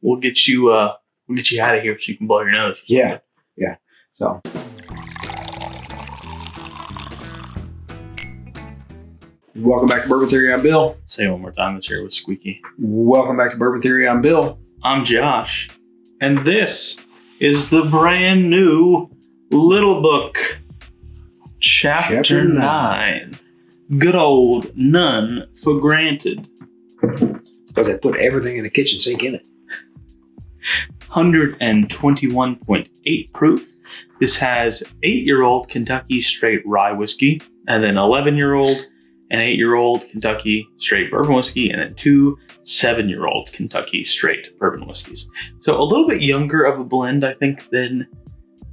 we'll get you out of here so you can blow your nose. Yeah. So. Welcome back to Bourbon Theory. I'm Bill. Say it one more time. The chair was squeaky. Welcome back to Bourbon Theory. I'm Bill. I'm Josh, and this is the brand new Little Book, Chapter 9. Good old None for Granted. Because they put everything in the kitchen sink in it. 121.8 proof. This has 8-year-old Kentucky straight rye whiskey, and then 11-year-old and 8-year-old Kentucky straight bourbon whiskey, and then 2 7-year-old Kentucky straight bourbon whiskeys. So a little bit younger of a blend, I think, than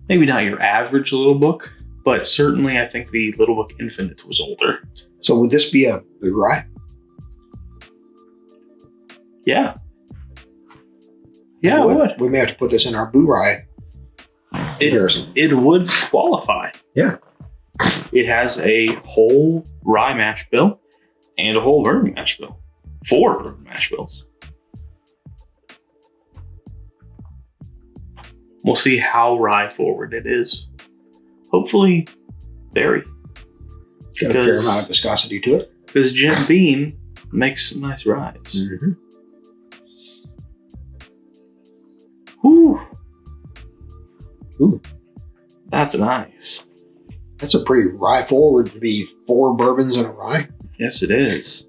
maybe not your average Little Book, but certainly I think the Little Book Infinite was older. So would this be a BOURYE? Yeah. Yeah, it would. We may have to put this in our BOURYE comparison. It would qualify. Yeah. It has a whole rye mash bill and a whole bourbon mash bill. 4 bourbon mash bills. We'll see how rye forward it is. Hopefully, very. Got a fair amount of viscosity to it. Because Jim Beam makes some nice ryes. Mm-hmm. Whew. Ooh. That's nice. That's a pretty rye forward to be 4 bourbons and a rye. Yes, it is.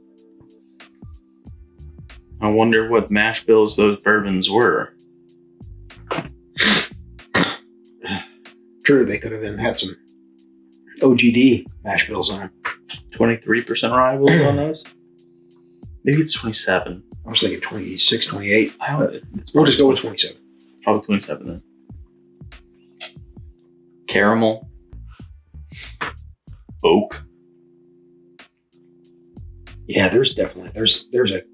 I wonder what mash bills those bourbons were. True, they could have had some OGD mash bills on them. 23% rye on those? Maybe it's 27. I was thinking 26, 28. We'll just go with 27. Probably 27 then. Caramel. Oak. Yeah, there's a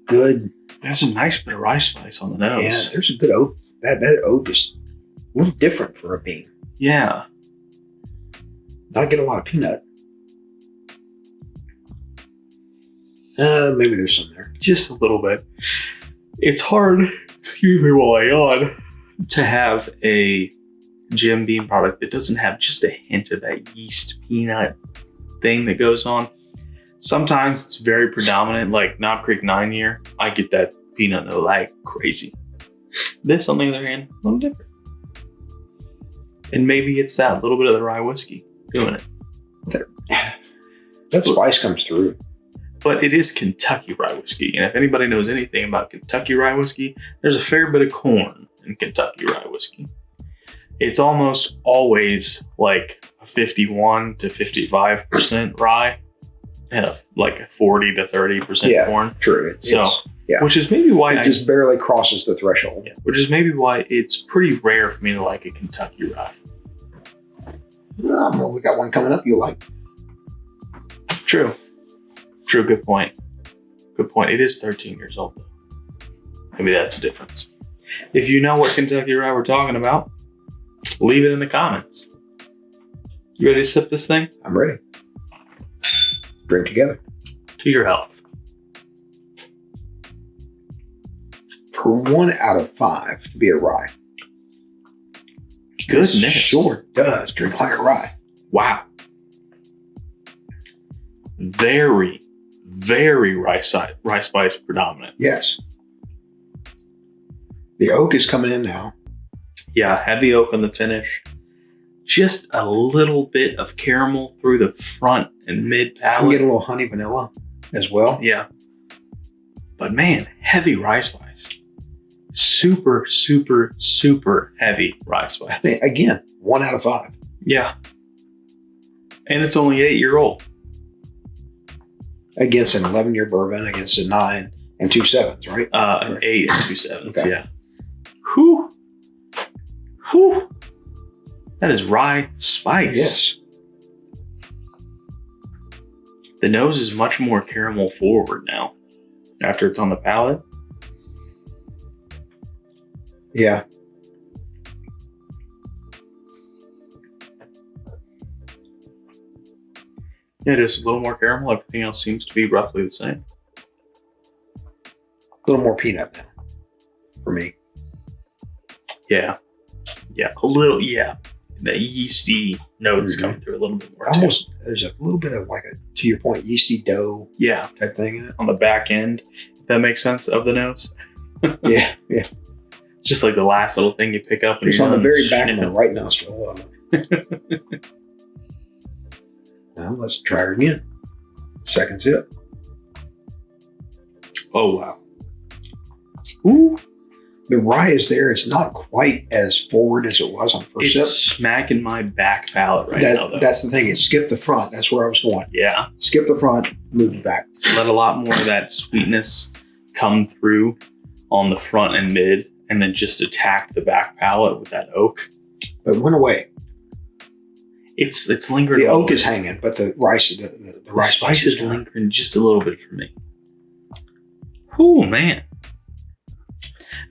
good. There's a nice bit of rice spice on the nose. Yeah, there's a good oak. That oak is a little different for a bean. Yeah. Not get a lot of peanut. Maybe there's some there. Just a little bit. It's hard, excuse me while I yawn, to have a Jim Beam product that doesn't have just a hint of that yeast peanut thing that goes on. Sometimes it's very predominant, like Knob Creek 9-year. I get that peanut note like crazy. This, on the other hand, a little different. And maybe it's that little bit of the rye whiskey doing it. That spice comes through. But it is Kentucky rye whiskey. And if anybody knows anything about Kentucky rye whiskey, there's a fair bit of corn in Kentucky rye whiskey. It's almost always like a 51 to 55% rye and like a 40 to 30% corn. True. Which is maybe why it just barely crosses the threshold. Yeah, which is maybe why it's pretty rare for me to like a Kentucky rye. Well, we got one coming up you like. True. Good point. It is 13 years old, though. Maybe that's the difference. If you know what Kentucky rye we're talking about, leave it in the comments. You ready to sip this thing? I'm ready. Drink together. To your health. For 1 out of 5 to be a rye. Goodness. It sure does drink like a rye. Wow. Very, very rye spice predominant. Yes. The oak is coming in now. Yeah, heavy oak on the finish. Just a little bit of caramel through the front and mid palate. You get a little honey vanilla as well. Yeah. But man, heavy rye spice. Super, super, super heavy rye spice. Again, 1 out of 5. Yeah. And it's only 8-year-old. Against an 11-year bourbon, against a 9 and 2 7s, right? An 8 and 2 7s, okay. Yeah. Whew. That is rye spice. Yes. The nose is much more caramel forward now after it's on the palate. Yeah. Yeah, just a little more caramel. Everything else seems to be roughly the same. A little more peanut now for me. Yeah. Yeah. A little, yeah. The yeasty notes coming through a little bit more. Almost, there's a little bit of like to your point, yeasty dough type thing in it. On the back end, if that makes sense, of the nose. Yeah. Just like the last little thing you pick up. It's on the very back of the right nostril. Now let's try it again. Second sip. Oh, wow. Ooh. The rye is there. It's not quite as forward as it was on first sip. It's smacking my back palate now, though. That's the thing. It skipped the front. That's where I was going. Yeah. Skip the front, move back. Let a lot more of that sweetness come through on the front and mid, and then just attack the back palate with that oak. But it went away. It's lingering. The oak is hanging, but the rice, the rice spice is lingering just a little bit for me. Oh man,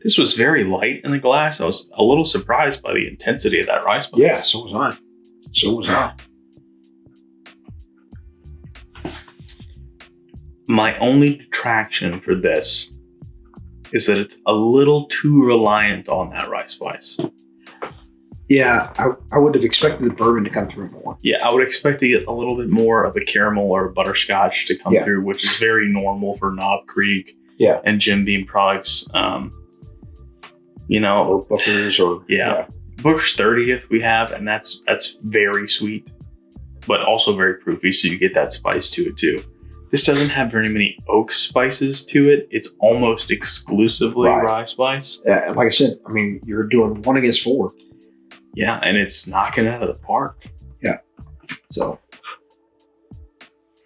this was very light in the glass. I was a little surprised by the intensity of that rice spice. Yeah, so was I. So was I. My only detraction for this is that it's a little too reliant on that rice spice. Yeah, I would have expected the bourbon to come through more. Yeah, I would expect to get a little bit more of a caramel or a butterscotch to come through, which is very normal for Knob Creek and Jim Beam products. Or Booker's or Booker's 30th we have, and that's very sweet, but also very proofy, so you get that spice to it too. This doesn't have very many oak spices to it. It's almost exclusively rye spice. Yeah, like I said, I mean, you're doing 1 against 4. Yeah, and it's knocking it out of the park. Yeah. So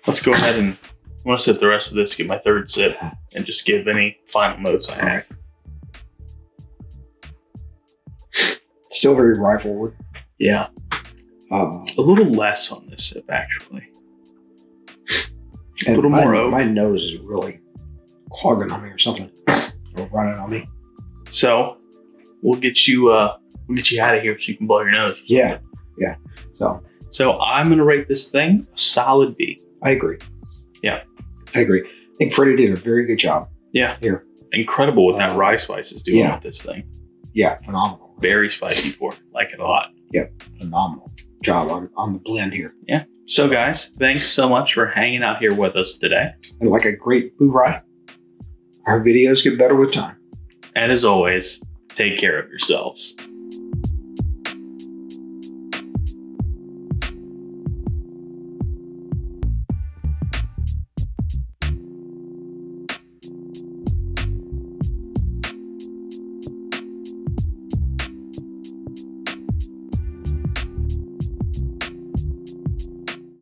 let's go ahead and I want to sip the rest of this, get my third sip, and just give any final notes I have. Still very rye forward. Yeah. A little less on this sip, actually. A little more oak. My nose is really clogging on me or something. Or running on me. So we'll get you out of here so you can blow your nose. Yeah. So I'm gonna rate this thing a solid B. I agree. Yeah. I agree. I think Freddie did a very good job. Yeah. Here. Incredible what that rye spice is doing with this thing. Yeah, phenomenal. Very spicy pour. Like it a lot. Yep. Phenomenal job on the blend here. Yeah. So guys, thanks so much for hanging out here with us today. And like a great BOURYE, our videos get better with time. And as always, take care of yourselves.